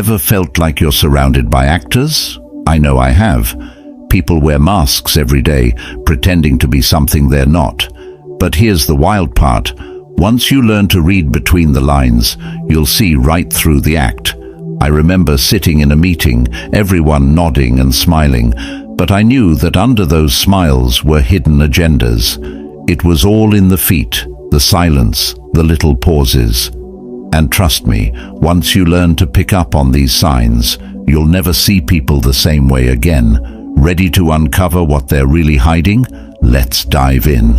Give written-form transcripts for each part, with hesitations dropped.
Ever felt like you're surrounded by actors? I know I have. People wear masks every day, pretending to be something they're not. But here's the wild part. Once you learn to read between the lines, you'll see right through the act. I remember sitting in a meeting, everyone nodding and smiling, but I knew that under those smiles were hidden agendas. It was all in the feet, the silence, the little pauses. And trust me, once you learn to pick up on these signs, you'll never see people the same way again. Ready to uncover what they're really hiding? Let's dive in.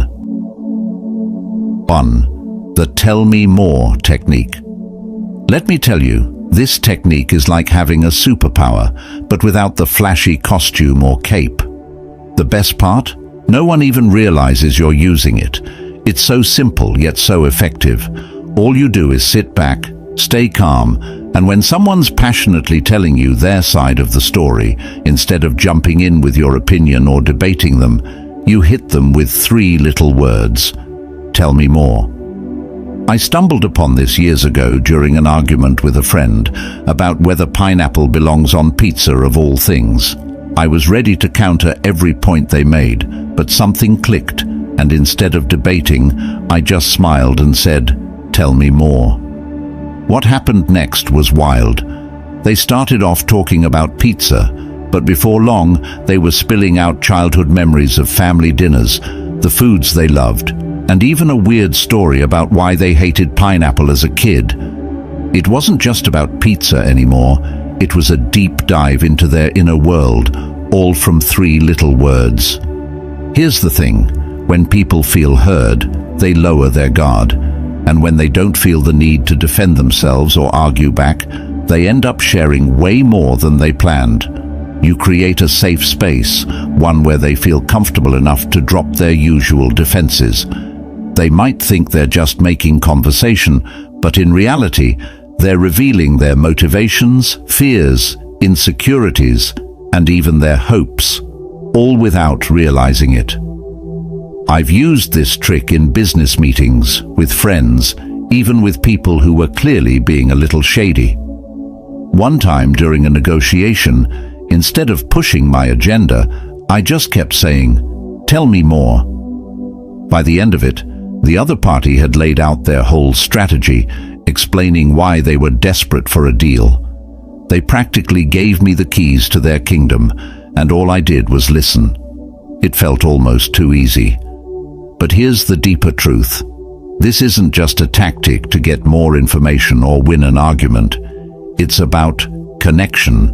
1. The tell me more technique. Let me tell you, this technique is like having a superpower, but without the flashy costume or cape. The best part? No one even realizes you're using it. It's so simple yet so effective. All you do is sit back, stay calm, and when someone's passionately telling you their side of the story, instead of jumping in with your opinion or debating them, you hit them with 3 little words. Tell me more. I stumbled upon this years ago during an argument with a friend about whether pineapple belongs on pizza of all things. I was ready to counter every point they made, but something clicked, and instead of debating, I just smiled and said, "Tell me more." What happened next was wild. They started off talking about pizza, but before long, they were spilling out childhood memories of family dinners, the foods they loved, and even a weird story about why they hated pineapple as a kid. It wasn't just about pizza anymore. It was a deep dive into their inner world, all from 3 little words. Here's the thing. When people feel heard, they lower their guard. And when they don't feel the need to defend themselves or argue back, they end up sharing way more than they planned. You create a safe space, one where they feel comfortable enough to drop their usual defenses. They might think they're just making conversation, but in reality, they're revealing their motivations, fears, insecurities, and even their hopes, all without realizing it. I've used this trick in business meetings, with friends, even with people who were clearly being a little shady. One time during a negotiation, instead of pushing my agenda, I just kept saying, "Tell me more." By the end of it, the other party had laid out their whole strategy, explaining why they were desperate for a deal. They practically gave me the keys to their kingdom, and all I did was listen. It felt almost too easy. But here's the deeper truth. This isn't just a tactic to get more information or win an argument. It's about connection.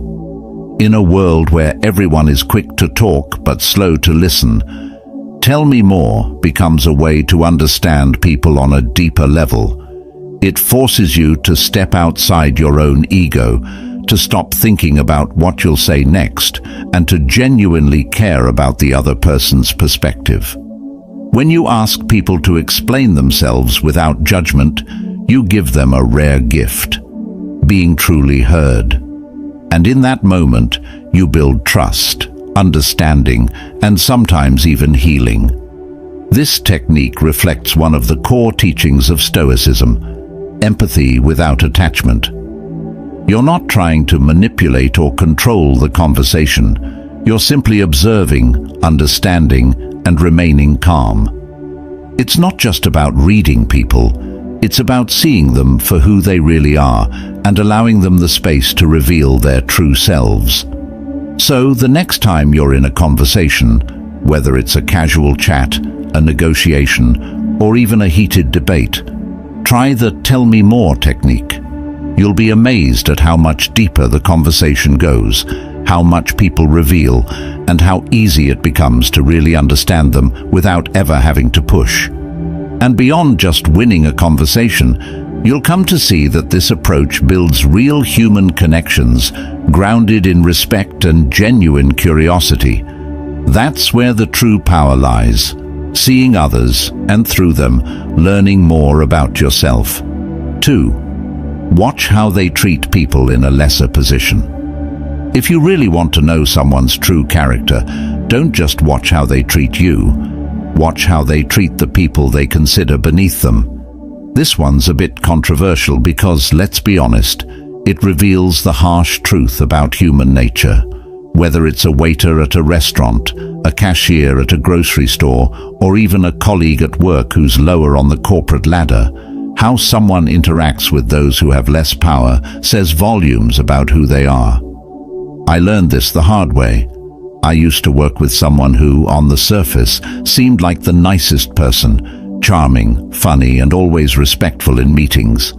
In a world where everyone is quick to talk but slow to listen, tell me more becomes a way to understand people on a deeper level. It forces you to step outside your own ego, to stop thinking about what you'll say next, and to genuinely care about the other person's perspective. When you ask people to explain themselves without judgment, you give them a rare gift, being truly heard. And in that moment, you build trust, understanding, and sometimes even healing. This technique reflects one of the core teachings of Stoicism, empathy without attachment. You're not trying to manipulate or control the conversation. You're simply observing, understanding, and remaining calm. It's not just about reading people. It's about seeing them for who they really are and allowing them the space to reveal their true selves. So the next time you're in a conversation, whether it's a casual chat, a negotiation, or even a heated debate, try the tell me more technique. You'll be amazed at how much deeper the conversation goes, how much people reveal, and how easy it becomes to really understand them without ever having to push. And beyond just winning a conversation, you'll come to see that this approach builds real human connections, grounded in respect and genuine curiosity. That's where the true power lies, seeing others, and through them, learning more about yourself. 2. Watch how they treat people in a lesser position. If you really want to know someone's true character, don't just watch how they treat you. Watch how they treat the people they consider beneath them. This one's a bit controversial because, let's be honest, It reveals the harsh truth about human nature. Whether it's a waiter at a restaurant, a cashier at a grocery store, or even a colleague at work who's lower on the corporate ladder, how someone interacts with those who have less power says volumes about who they are. I learned this the hard way. I used to work with someone who, on the surface, seemed like the nicest person, charming, funny, and always respectful in meetings.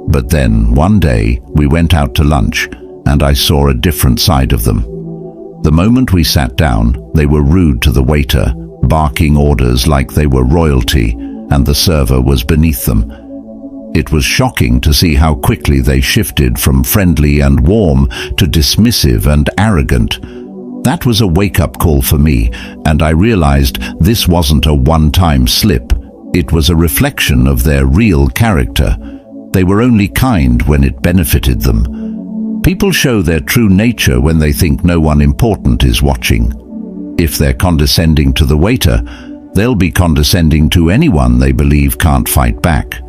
But then, one day, we went out to lunch, and I saw a different side of them. The moment we sat down, they were rude to the waiter, barking orders like they were royalty, and the server was beneath them. It was shocking to see how quickly they shifted from friendly and warm to dismissive and arrogant. That was a wake-up call for me, and I realized this wasn't a one-time slip. It was a reflection of their real character. They were only kind when it benefited them. People show their true nature when they think no one important is watching. If they're condescending to the waiter, they'll be condescending to anyone they believe can't fight back.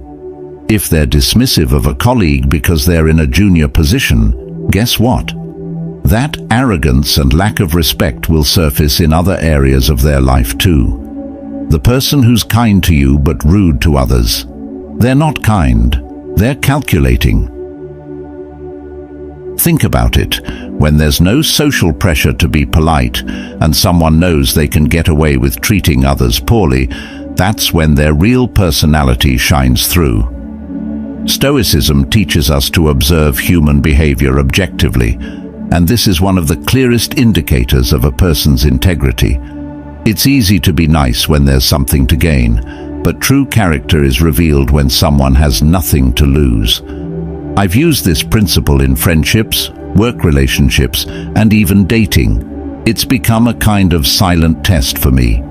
If they're dismissive of a colleague because they're in a junior position, guess what? That arrogance and lack of respect will surface in other areas of their life too. The person who's kind to you but rude to others, they're not kind, they're calculating. Think about it. When there's no social pressure to be polite and someone knows they can get away with treating others poorly, that's when their real personality shines through. Stoicism teaches us to observe human behavior objectively, and this is one of the clearest indicators of a person's integrity. It's easy to be nice when there's something to gain, but true character is revealed when someone has nothing to lose. I've used this principle in friendships, work relationships, and even dating. It's become a kind of silent test for me.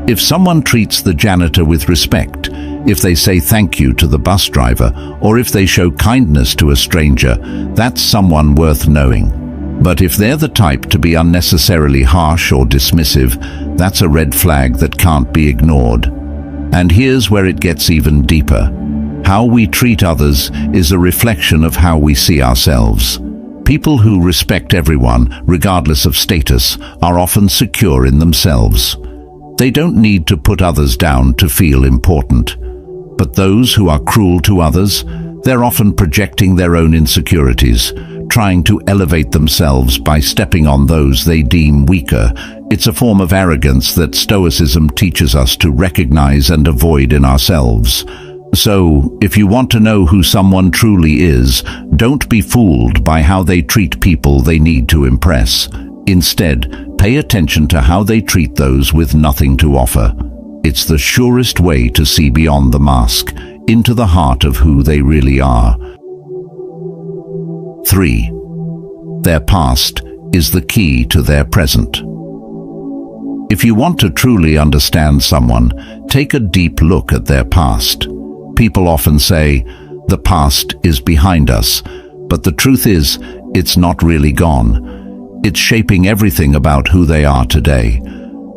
If someone treats the janitor with respect, if they say thank you to the bus driver, or if they show kindness to a stranger, that's someone worth knowing. But if they're the type to be unnecessarily harsh or dismissive, that's a red flag that can't be ignored. And here's where it gets even deeper. How we treat others is a reflection of how we see ourselves. People who respect everyone, regardless of status, are often secure in themselves. They don't need to put others down to feel important. But those who are cruel to others, they're often projecting their own insecurities, trying to elevate themselves by stepping on those they deem weaker. It's a form of arrogance that Stoicism teaches us to recognize and avoid in ourselves. So, if you want to know who someone truly is, don't be fooled by how they treat people they need to impress. Instead, pay attention to how they treat those with nothing to offer. It's the surest way to see beyond the mask, into the heart of who they really are. 3. Their past is the key to their present. If you want to truly understand someone, take a deep look at their past. People often say, the past is behind us, but the truth is, it's not really gone. It's shaping everything about who they are today.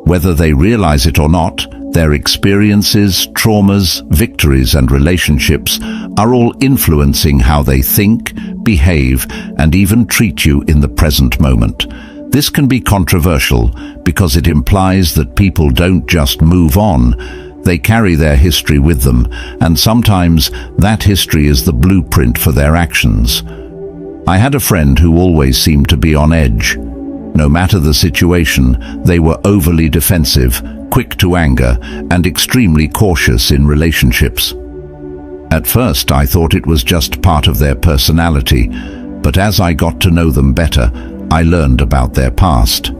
Whether they realize it or not, their experiences, traumas, victories, and relationships are all influencing how they think, behave, and even treat you in the present moment. This can be controversial because it implies that people don't just move on, they carry their history with them, and sometimes that history is the blueprint for their actions. I had a friend who always seemed to be on edge. No matter the situation, they were overly defensive, quick to anger, and extremely cautious in relationships. At first, I thought it was just part of their personality, but as I got to know them better, I learned about their past.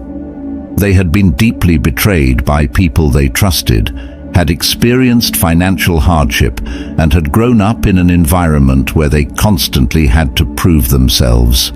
They had been deeply betrayed by people they trusted, had experienced financial hardship, and had grown up in an environment where they constantly had to prove themselves.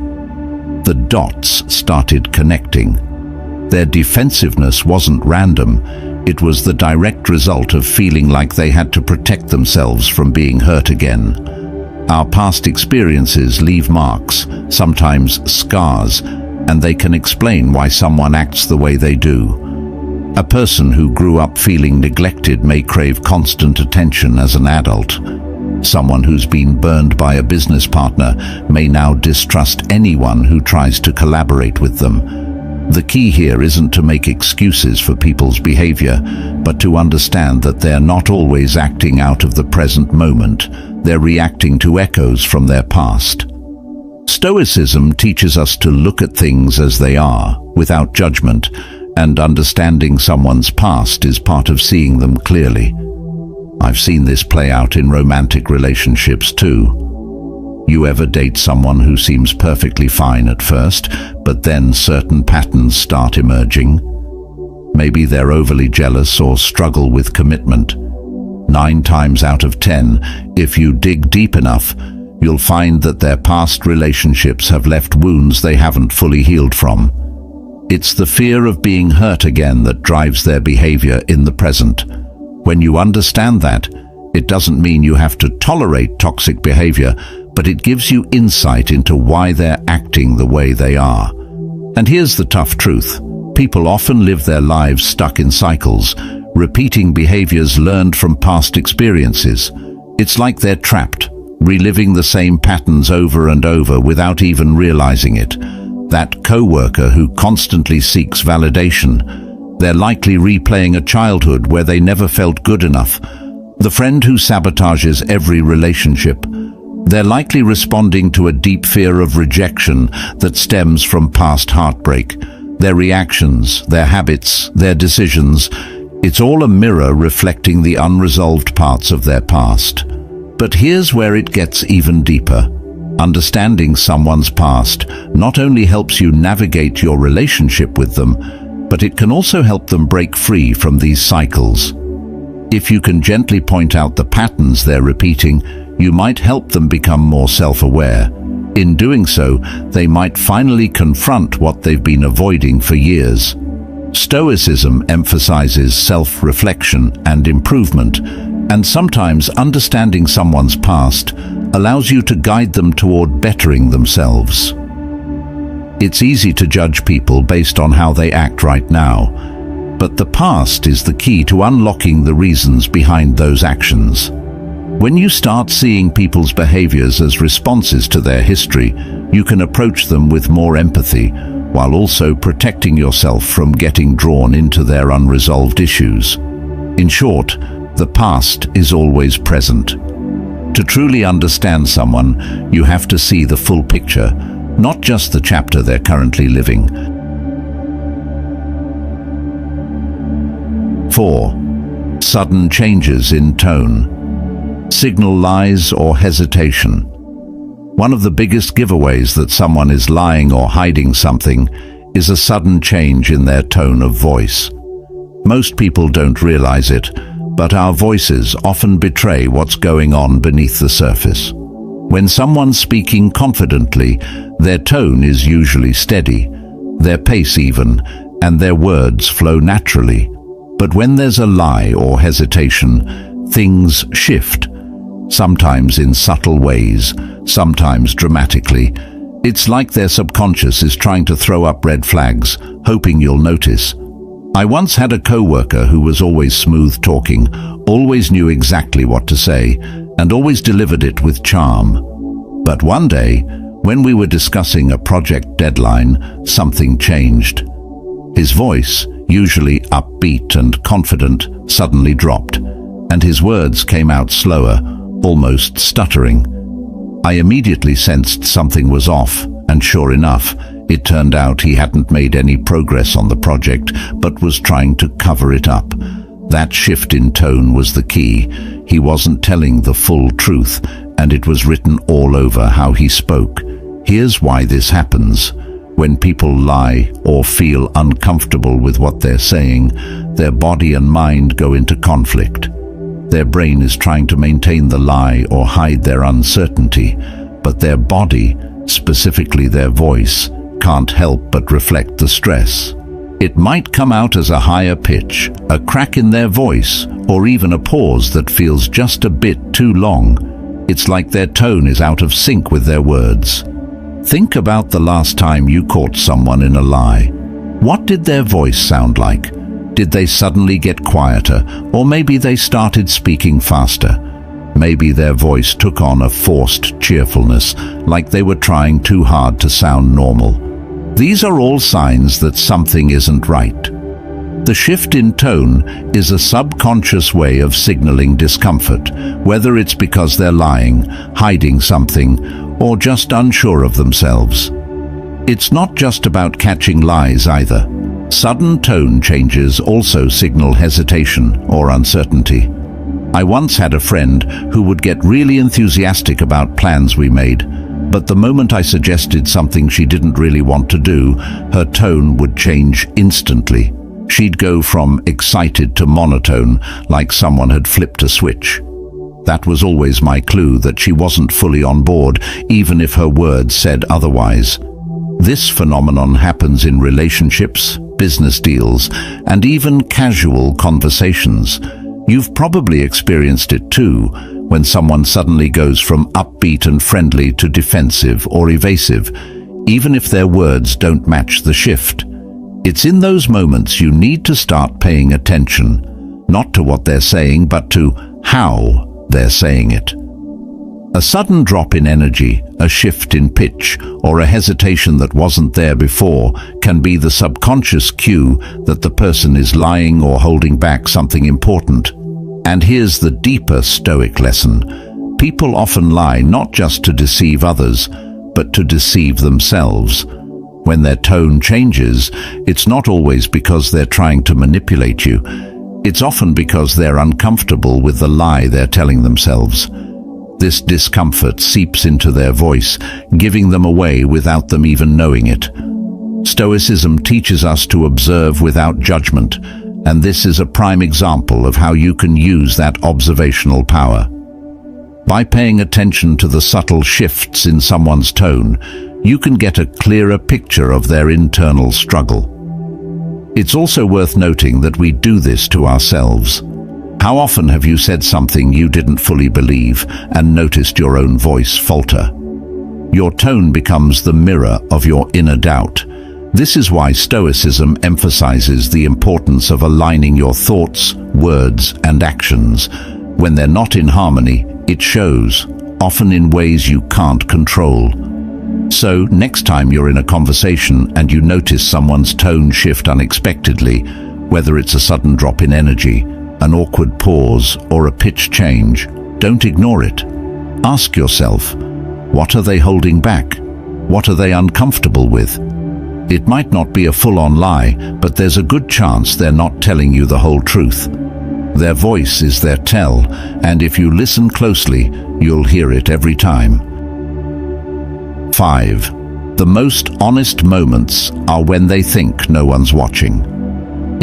The dots started connecting. Their defensiveness wasn't random. It was the direct result of feeling like they had to protect themselves from being hurt again. Our past experiences leave marks, sometimes scars, and they can explain why someone acts the way they do. A person who grew up feeling neglected may crave constant attention as an adult. Someone who's been burned by a business partner may now distrust anyone who tries to collaborate with them. The key here isn't to make excuses for people's behavior, but to understand that they're not always acting out of the present moment. They're reacting to echoes from their past. Stoicism teaches us to look at things as they are, without judgment, and understanding someone's past is part of seeing them clearly. I've seen this play out in romantic relationships too. You ever date someone who seems perfectly fine at first, but then certain patterns start emerging? Maybe they're overly jealous or struggle with commitment. 9 times out of 10, if you dig deep enough, you'll find that their past relationships have left wounds they haven't fully healed from. It's the fear of being hurt again that drives their behavior in the present. When you understand that, it doesn't mean you have to tolerate toxic behavior, but it gives you insight into why they're acting the way they are. And here's the tough truth. People often live their lives stuck in cycles, repeating behaviors learned from past experiences. It's like they're trapped, reliving the same patterns over and over without even realizing it. That coworker who constantly seeks validation, they're likely replaying a childhood where they never felt good enough. The friend who sabotages every relationship, they're likely responding to a deep fear of rejection that stems from past heartbreak. Their reactions, their habits, their decisions, it's all a mirror reflecting the unresolved parts of their past. But here's where it gets even deeper. Understanding someone's past not only helps you navigate your relationship with them, but it can also help them break free from these cycles. If you can gently point out the patterns they're repeating, you might help them become more self-aware. In doing so, they might finally confront what they've been avoiding for years. Stoicism emphasizes self-reflection and improvement, and sometimes understanding someone's past allows you to guide them toward bettering themselves. It's easy to judge people based on how they act right now, but the past is the key to unlocking the reasons behind those actions. When you start seeing people's behaviors as responses to their history, you can approach them with more empathy, while also protecting yourself from getting drawn into their unresolved issues. In short, the past is always present. To truly understand someone, you have to see the full picture, not just the chapter they're currently living. 4. Sudden changes in tone. Signal lies or hesitation. One of the biggest giveaways that someone is lying or hiding something is a sudden change in their tone of voice. Most people don't realize it, but our voices often betray what's going on beneath the surface. When someone's speaking confidently, their tone is usually steady, their pace even, and their words flow naturally. But when there's a lie or hesitation, things shift, sometimes in subtle ways, sometimes dramatically. It's like their subconscious is trying to throw up red flags, hoping you'll notice. I once had a coworker who was always smooth talking, always knew exactly what to say, and always delivered it with charm. But one day, when we were discussing a project deadline, something changed. His voice, usually upbeat and confident, suddenly dropped, and his words came out slower, almost stuttering. I immediately sensed something was off, and sure enough, it turned out he hadn't made any progress on the project, but was trying to cover it up. That shift in tone was the key. He wasn't telling the full truth, and it was written all over how he spoke. Here's why this happens. When people lie or feel uncomfortable with what they're saying, their body and mind go into conflict. Their brain is trying to maintain the lie or hide their uncertainty, but their body, specifically their voice, can't help but reflect the stress. It might come out as a higher pitch, a crack in their voice, or even a pause that feels just a bit too long. It's like their tone is out of sync with their words. Think about the last time you caught someone in a lie. What did their voice sound like? Did they suddenly get quieter, or maybe they started speaking faster? Maybe their voice took on a forced cheerfulness, like they were trying too hard to sound normal. These are all signs that something isn't right. The shift in tone is a subconscious way of signaling discomfort, whether it's because they're lying, hiding something, or just unsure of themselves. It's not just about catching lies either. Sudden tone changes also signal hesitation or uncertainty. I once had a friend who would get really enthusiastic about plans we made, but the moment I suggested something she didn't really want to do, her tone would change instantly. She'd go from excited to monotone, like someone had flipped a switch. That was always my clue that she wasn't fully on board, even if her words said otherwise. This phenomenon happens in relationships, business deals, and even casual conversations. You've probably experienced it too, when someone suddenly goes from upbeat and friendly to defensive or evasive, even if their words don't match the shift. It's in those moments you need to start paying attention, not to what they're saying, but to how they're saying it. A sudden drop in energy, a shift in pitch, or a hesitation that wasn't there before can be the subconscious cue that the person is lying or holding back something important. And here's the deeper Stoic lesson. People often lie not just to deceive others, but to deceive themselves. When their tone changes, it's not always because they're trying to manipulate you. It's often because they're uncomfortable with the lie they're telling themselves. This discomfort seeps into their voice, giving them away without them even knowing it. Stoicism teaches us to observe without judgment, and this is a prime example of how you can use that observational power. By paying attention to the subtle shifts in someone's tone, you can get a clearer picture of their internal struggle. It's also worth noting that we do this to ourselves. How often have you said something you didn't fully believe and noticed your own voice falter? Your tone becomes the mirror of your inner doubt. This is why Stoicism emphasizes the importance of aligning your thoughts, words, and actions. When they're not in harmony, it shows, often in ways you can't control. So, next time you're in a conversation and you notice someone's tone shift unexpectedly, whether it's a sudden drop in energy, an awkward pause, or a pitch change, don't ignore it. Ask yourself, what are they holding back? What are they uncomfortable with? It might not be a full-on lie, but there's a good chance they're not telling you the whole truth. Their voice is their tell, and if you listen closely, you'll hear it every time. 5. The most honest moments are when they think no one's watching.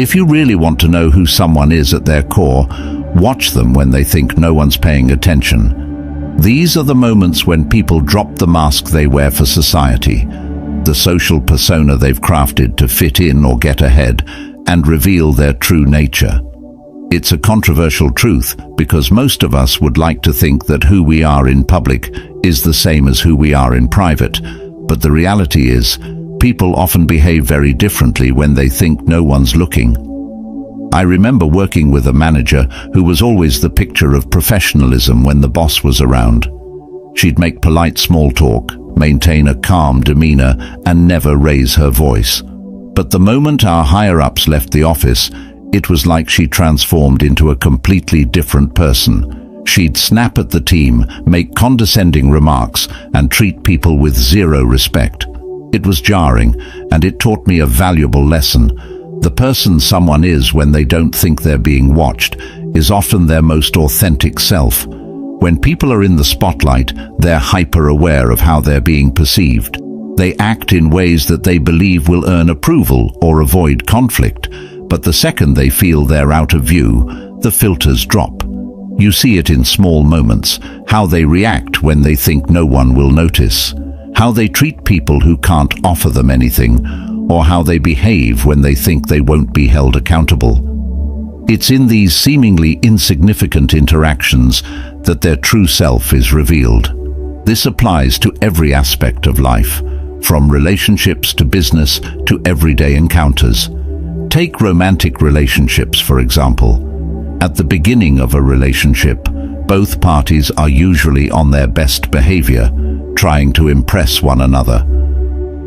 If you really want to know who someone is at their core, watch them when they think no one's paying attention. These are the moments when people drop the mask they wear for society, the social persona they've crafted to fit in or get ahead, and reveal their true nature. It's a controversial truth because most of us would like to think that who we are in public is the same as who we are in private, but the reality is, people often behave very differently when they think no one's looking. I remember working with a manager who was always the picture of professionalism when the boss was around. She'd make polite small talk, maintain a calm demeanor, and never raise her voice. But the moment our higher-ups left the office, it was like she transformed into a completely different person. She'd snap at the team, make condescending remarks, and treat people with zero respect. It was jarring, and it taught me a valuable lesson. The person someone is when they don't think they're being watched is often their most authentic self. When people are in the spotlight, they're hyper-aware of how they're being perceived. They act in ways that they believe will earn approval or avoid conflict, but the second they feel they're out of view, the filters drop. You see it in small moments, how they react when they think no one will notice, how they treat people who can't offer them anything, or how they behave when they think they won't be held accountable. It's in these seemingly insignificant interactions that their true self is revealed. This applies to every aspect of life, from relationships to business to everyday encounters. Take romantic relationships, for example. At the beginning of a relationship, both parties are usually on their best behavior, trying to impress one another.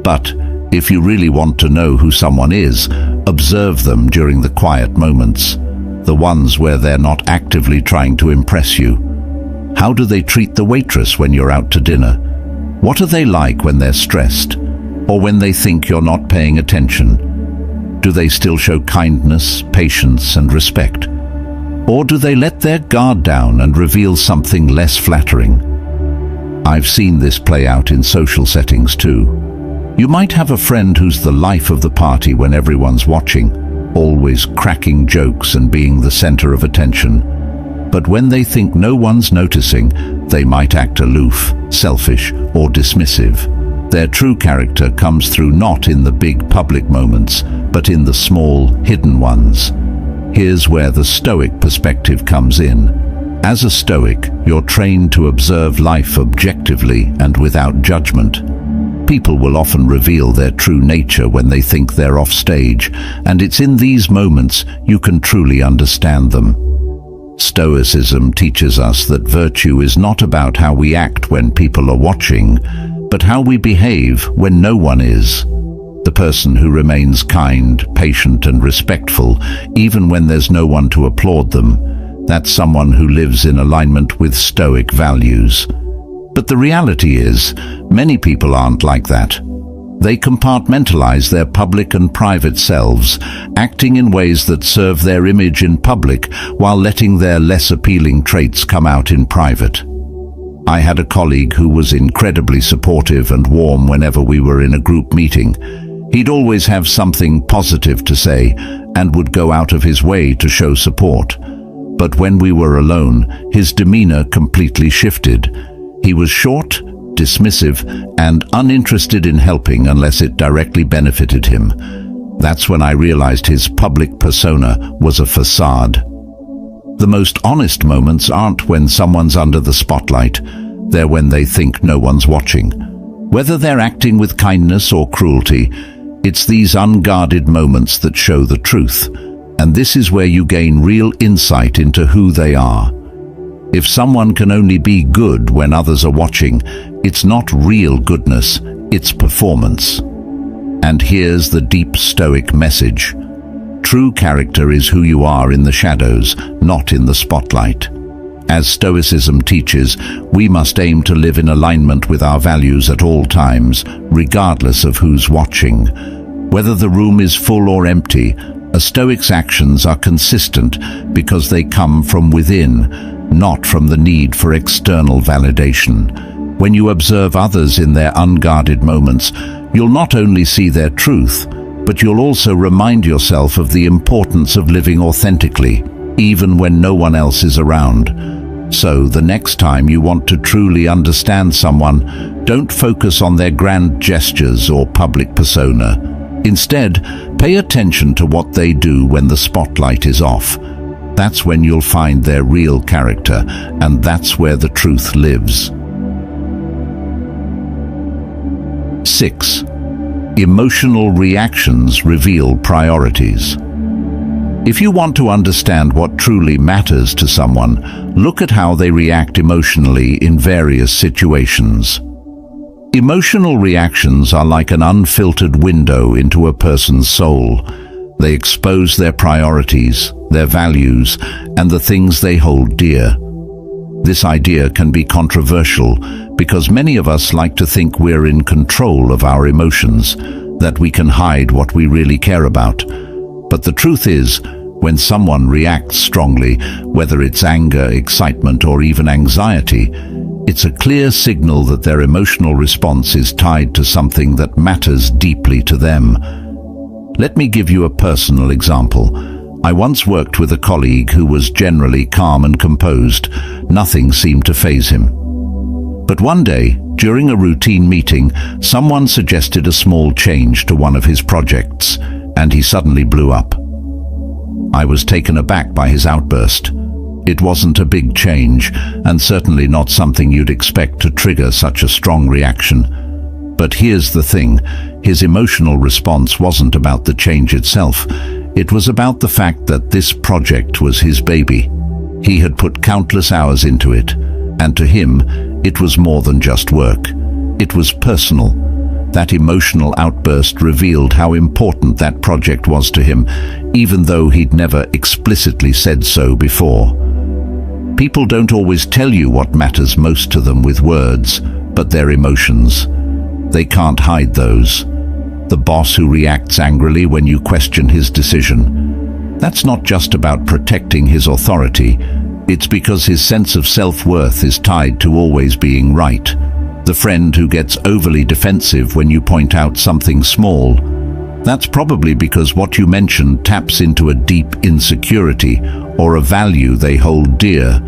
But if you really want to know who someone is, observe them during the quiet moments, the ones where they're not actively trying to impress you. How do they treat the waitress when you're out to dinner? What are they like when they're stressed, or when they think you're not paying attention? Do they still show kindness, patience, and respect? Or do they let their guard down and reveal something less flattering? I've seen this play out in social settings too. You might have a friend who's the life of the party when everyone's watching, always cracking jokes and being the center of attention. But when they think no one's noticing, they might act aloof, selfish, or dismissive. Their true character comes through not in the big public moments, but in the small, hidden ones. Here's where the Stoic perspective comes in. As a Stoic, you're trained to observe life objectively and without judgment. People will often reveal their true nature when they think they're off stage, and it's in these moments you can truly understand them. Stoicism teaches us that virtue is not about how we act when people are watching, but how we behave when no one is. The person who remains kind, patient, and respectful, even when there's no one to applaud them, that's someone who lives in alignment with Stoic values. But the reality is, many people aren't like that. They compartmentalize their public and private selves, acting in ways that serve their image in public while letting their less appealing traits come out in private. I had a colleague who was incredibly supportive and warm whenever we were in a group meeting. He'd always have something positive to say and would go out of his way to show support. But when we were alone, his demeanor completely shifted. He was short, dismissive, and uninterested in helping unless it directly benefited him. That's when I realized his public persona was a facade. The most honest moments aren't when someone's under the spotlight. They're when they think no one's watching. Whether they're acting with kindness or cruelty, it's these unguarded moments that show the truth. And this is where you gain real insight into who they are. If someone can only be good when others are watching, it's not real goodness, it's performance. And here's the deep Stoic message. True character is who you are in the shadows, not in the spotlight. As Stoicism teaches, we must aim to live in alignment with our values at all times, regardless of who's watching. Whether the room is full or empty, a Stoic's actions are consistent because they come from within, not from the need for external validation. When you observe others in their unguarded moments, you'll not only see their truth, but you'll also remind yourself of the importance of living authentically, even when no one else is around. So, the next time you want to truly understand someone, don't focus on their grand gestures or public persona. Instead, pay attention to what they do when the spotlight is off. That's when you'll find their real character, and that's where the truth lives. 6. Emotional reactions reveal priorities. If you want to understand what truly matters to someone, look at how they react emotionally in various situations. Emotional reactions are like an unfiltered window into a person's soul. They expose their priorities, their values, and the things they hold dear. This idea can be controversial because many of us like to think we're in control of our emotions, that we can hide what we really care about. But the truth is, when someone reacts strongly, whether it's anger, excitement, or even anxiety, it's a clear signal that their emotional response is tied to something that matters deeply to them. Let me give you a personal example. I once worked with a colleague who was generally calm and composed. Nothing seemed to faze him. But one day, during a routine meeting, someone suggested a small change to one of his projects, and he suddenly blew up. I was taken aback by his outburst. It wasn't a big change, and certainly not something you'd expect to trigger such a strong reaction. But here's the thing, his emotional response wasn't about the change itself. It was about the fact that this project was his baby. He had put countless hours into it, and to him, it was more than just work. It was personal. That emotional outburst revealed how important that project was to him, even though he'd never explicitly said so before. People don't always tell you what matters most to them with words, but their emotions. They can't hide those. The boss who reacts angrily when you question his decision. That's not just about protecting his authority. It's because his sense of self-worth is tied to always being right. The friend who gets overly defensive when you point out something small. That's probably because what you mentioned taps into a deep insecurity or a value they hold dear.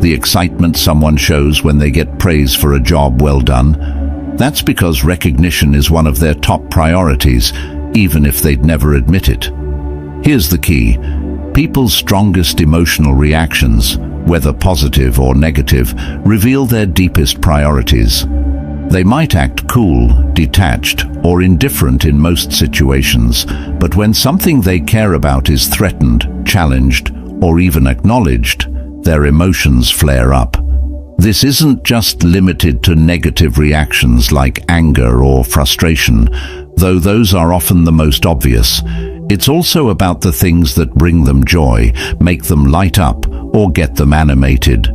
The excitement someone shows when they get praise for a job well done. That's because recognition is one of their top priorities, even if they'd never admit it. Here's the key. People's strongest emotional reactions, whether positive or negative, reveal their deepest priorities. They might act cool, detached, or indifferent in most situations, but when something they care about is threatened, challenged, or even acknowledged, their emotions flare up. This isn't just limited to negative reactions like anger or frustration, though those are often the most obvious. It's also about the things that bring them joy, make them light up, or get them animated.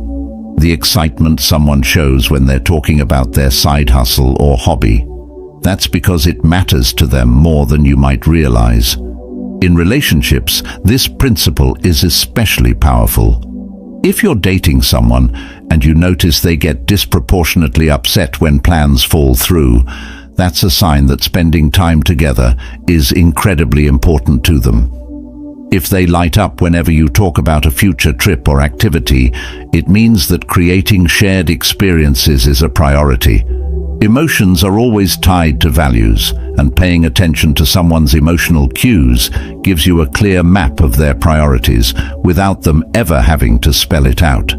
The excitement someone shows when they're talking about their side hustle or hobby. That's because it matters to them more than you might realize. In relationships, this principle is especially powerful. If you're dating someone and you notice they get disproportionately upset when plans fall through, that's a sign that spending time together is incredibly important to them. If they light up whenever you talk about a future trip or activity, it means that creating shared experiences is a priority. Emotions are always tied to values, and paying attention to someone's emotional cues gives you a clear map of their priorities without them ever having to spell it out.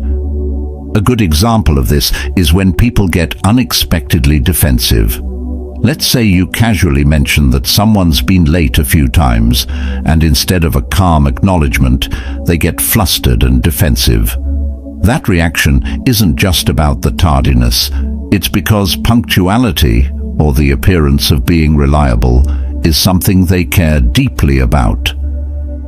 A good example of this is when people get unexpectedly defensive. Let's say you casually mention that someone's been late a few times, and instead of a calm acknowledgement, they get flustered and defensive. That reaction isn't just about the tardiness. It's because punctuality, or the appearance of being reliable, is something they care deeply about.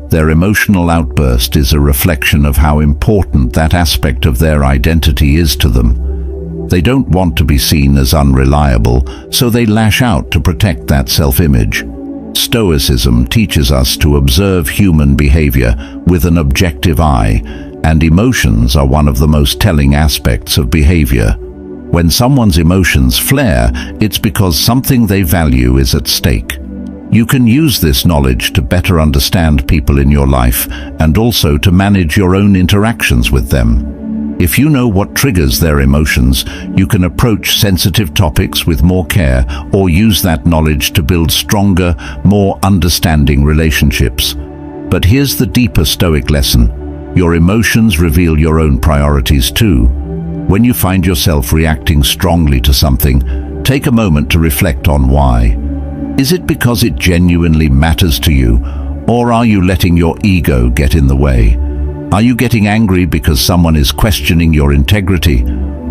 Their emotional outburst is a reflection of how important that aspect of their identity is to them. They don't want to be seen as unreliable, so they lash out to protect that self-image. Stoicism teaches us to observe human behavior with an objective eye, and emotions are one of the most telling aspects of behavior. When someone's emotions flare, it's because something they value is at stake. You can use this knowledge to better understand people in your life and also to manage your own interactions with them. If you know what triggers their emotions, you can approach sensitive topics with more care or use that knowledge to build stronger, more understanding relationships. But here's the deeper Stoic lesson. Your emotions reveal your own priorities too. When you find yourself reacting strongly to something, take a moment to reflect on why. Is it because it genuinely matters to you, or are you letting your ego get in the way? Are you getting angry because someone is questioning your integrity,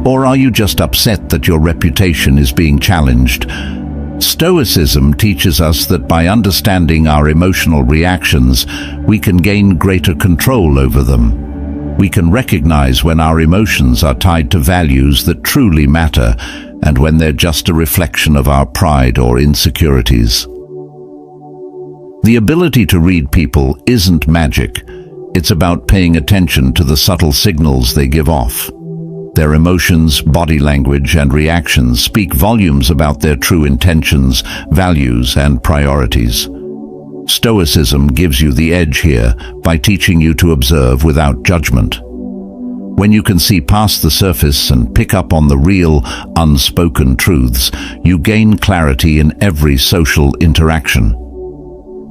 or are you just upset that your reputation is being challenged? Stoicism teaches us that by understanding our emotional reactions, we can gain greater control over them. We can recognize when our emotions are tied to values that truly matter and when they're just a reflection of our pride or insecurities. The ability to read people isn't magic. It's about paying attention to the subtle signals they give off. Their emotions, body language, and reactions speak volumes about their true intentions, values, and priorities. Stoicism gives you the edge here by teaching you to observe without judgment. When you can see past the surface and pick up on the real, unspoken truths, you gain clarity in every social interaction.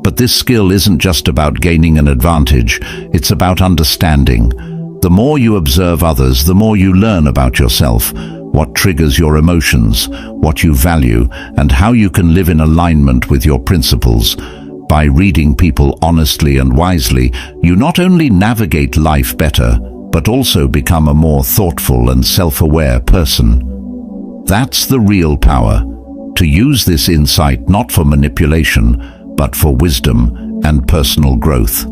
But this skill isn't just about gaining an advantage, it's about understanding. The more you observe others, the more you learn about yourself, what triggers your emotions, what you value, and how you can live in alignment with your principles. By reading people honestly and wisely, you not only navigate life better, but also become a more thoughtful and self-aware person. That's the real power, to use this insight not for manipulation, but for wisdom and personal growth.